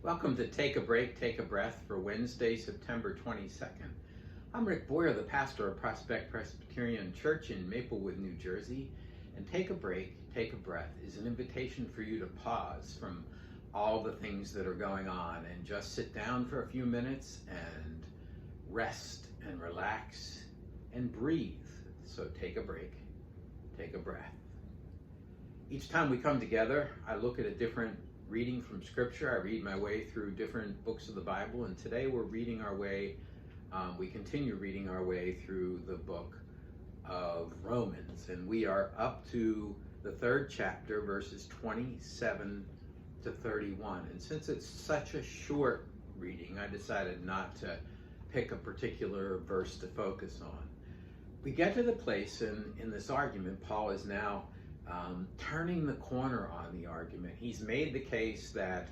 Welcome to Take a Break, Take a Breath for Wednesday, September 22nd. I'm Rick Boyer, the pastor of Prospect Presbyterian Church in Maplewood, New Jersey. And Take a Break, Take a Breath is an invitation for you to pause from all the things that are going on and just sit down for a few minutes and rest and relax and breathe. So take a break, take a breath. Each time we come together, I look at a different reading from Scripture. I read my way through different books of the Bible, and today we're reading our way, we continue reading our way through the book of Romans, and we are up to the third chapter, verses 27 to 31. And since it's such a short reading, I decided not to pick a particular verse to focus on. We get to the place in this argument, Paul is now turning the corner on the argument. He's made the case that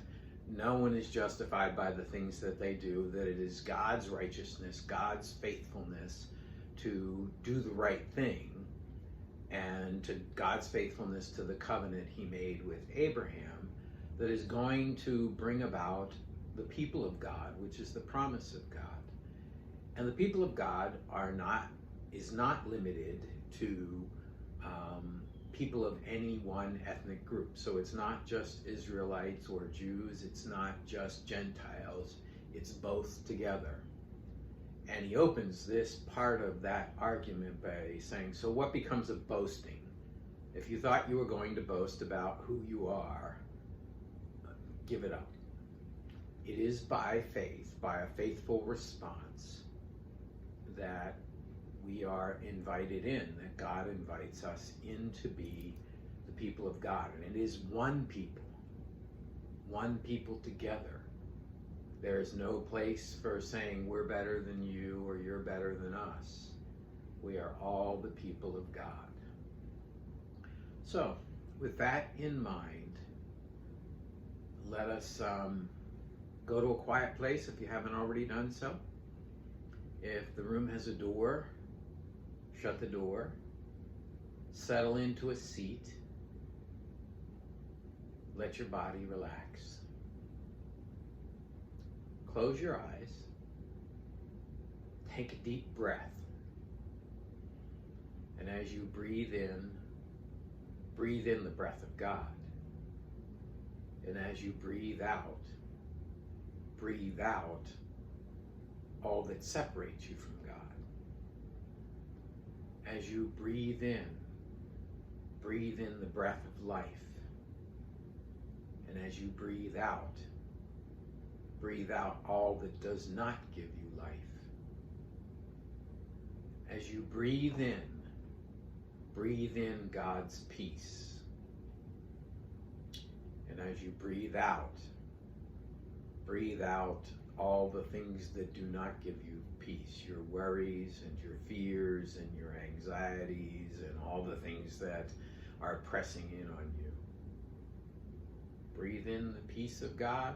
no one is justified by the things that they do, that it is God's righteousness, God's faithfulness to do the right thing, and to God's faithfulness to the covenant he made with Abraham that is going to bring about the people of God, which is the promise of God. And the people of God is not limited to people of any one ethnic group. So it's not just Israelites or Jews, it's not just Gentiles, it's both together. And he opens this part of that argument by saying, so what becomes of boasting? If you thought you were going to boast about who you are, give it up. It is by faith, by a faithful response, that we are invited in, that God invites us in to be the people of God. And it is one people together. There's no place for saying we're better than you or you're better than us. We are all the people of God. So, with that in mind, let us go to a quiet place if you haven't already done so. If the room has a door, shut the door, settle into a seat, let your body relax. Close your eyes, take a deep breath, and as you breathe in the breath of God. And as you breathe out all that separates you from God. As you breathe in the breath of life. And as you breathe out all that does not give you life. As you breathe in God's peace. And as you breathe out all the things that do not give you peace, your worries and your fears and your anxieties and all the things that are pressing in on you. Breathe in the peace of God.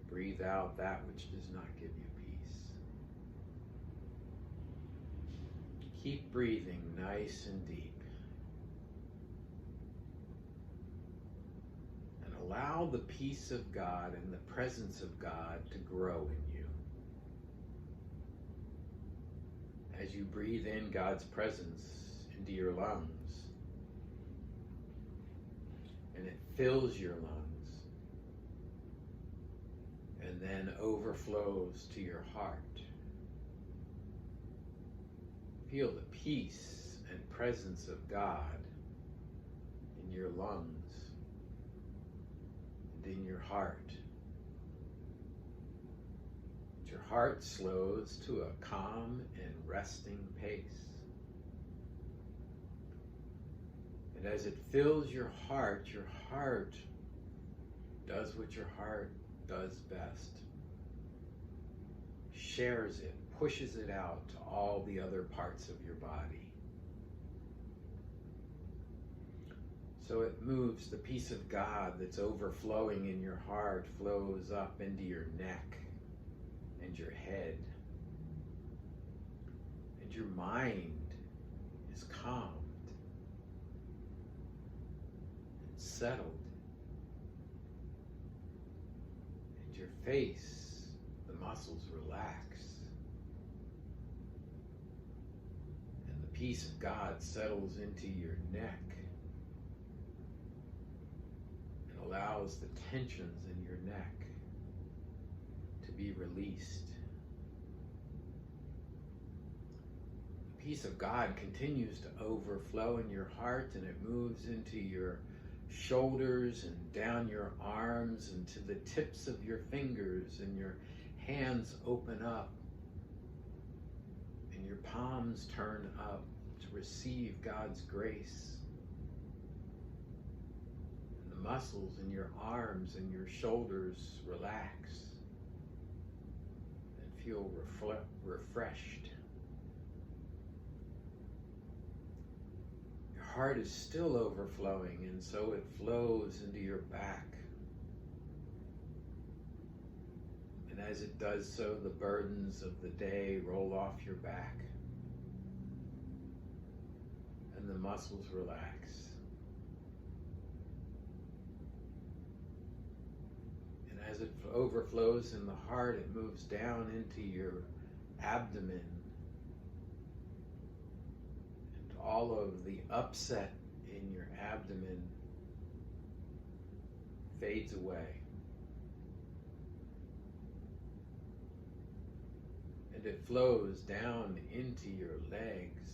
Breathe out that which does not give you peace. Keep breathing nice and deep. And allow the peace of God and the presence of God to grow in you. As you breathe in God's presence into your lungs, and it fills your lungs, and then overflows to your heart. Feel the peace and presence of God in your lungs and in your heart. Your heart slows to a calm and resting pace. And as it fills your heart does what your heart does best. Shares it, pushes it out to all the other parts of your body. So it moves, the peace of God that's overflowing in your heart flows up into your neck and your head. And your mind is calmed and settled. your face, the muscles relax. And the peace of God settles into your neck and allows the tensions in your neck to be released. The peace of God continues to overflow in your heart, and it moves into your shoulders and down your arms and to the tips of your fingers, and your hands open up and your palms turn up to receive God's grace. And the muscles in your arms and your shoulders relax and feel refreshed. Your heart is still overflowing, and so it flows into your back. And as it does so, the burdens of the day roll off your back, and the muscles relax. And as it overflows in the heart, it moves down into your abdomen. And all of the upset in your abdomen fades away. And it flows down into your legs,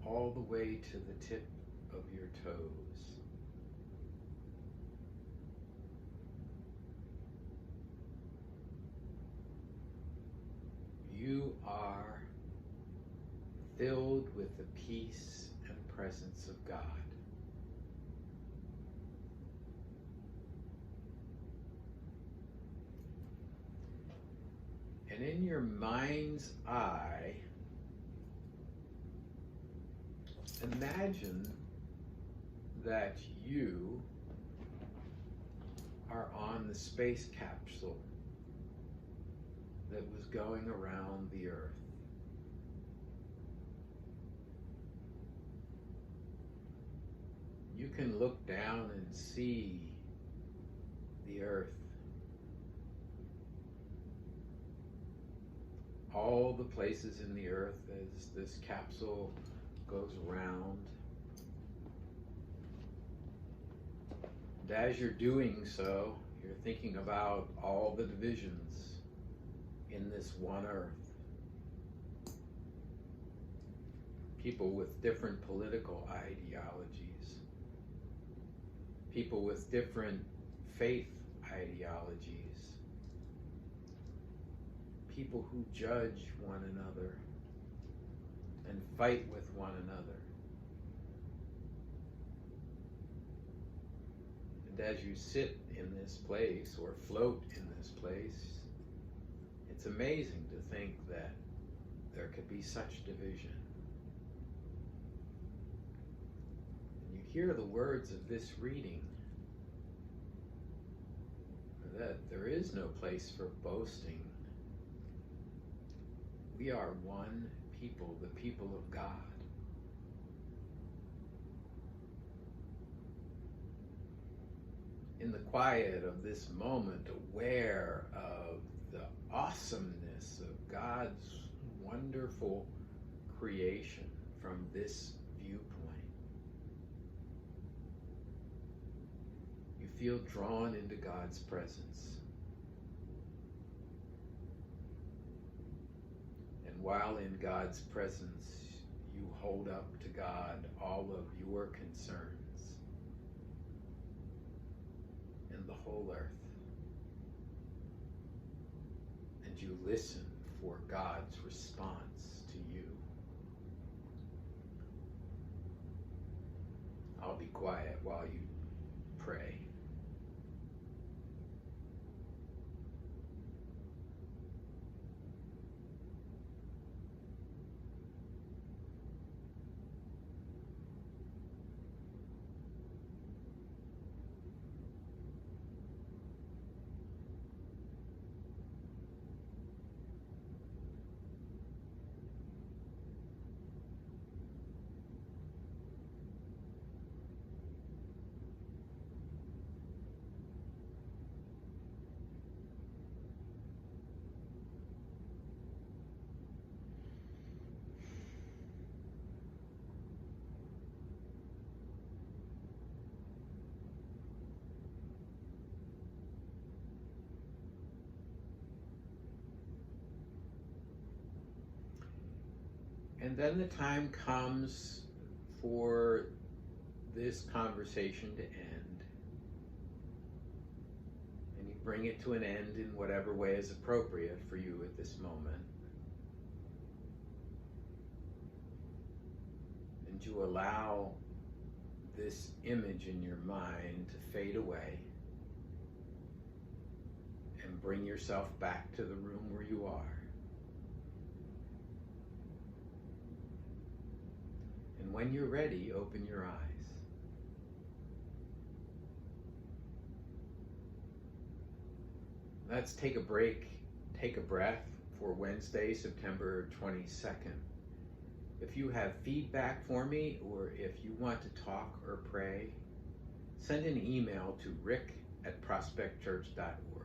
all the way to the tip of your toes. You are filled with the peace and presence of God. And in your mind's eye, imagine that you are on the space capsule that was going around the Earth. You can look down and see the Earth. All the places in the Earth as this capsule goes around. And as you're doing so, you're thinking about all the divisions in this one Earth. People with different political ideologies. People with different faith ideologies. People who judge one another and fight with one another. And as you sit in this place or float in this place, it's amazing to think that there could be such division. And you hear the words of this reading that there is no place for boasting. We are one people, the people of God. In the quiet of this moment, aware of the awesomeness of God's wonderful creation from this viewpoint, you feel drawn into God's presence. While in God's presence, you hold up to God all of your concerns in the whole earth. And you listen for God's response to you. I'll be quiet while you pray. And then the time comes for this conversation to end. And you bring it to an end in whatever way is appropriate for you at this moment. And you allow this image in your mind to fade away and bring yourself back to the room where you are. And when you're ready, open your eyes. Let's take a break, take a breath for Wednesday, September 22nd. If you have feedback for me, or if you want to talk or pray, send an email to rick@prospectchurch.org.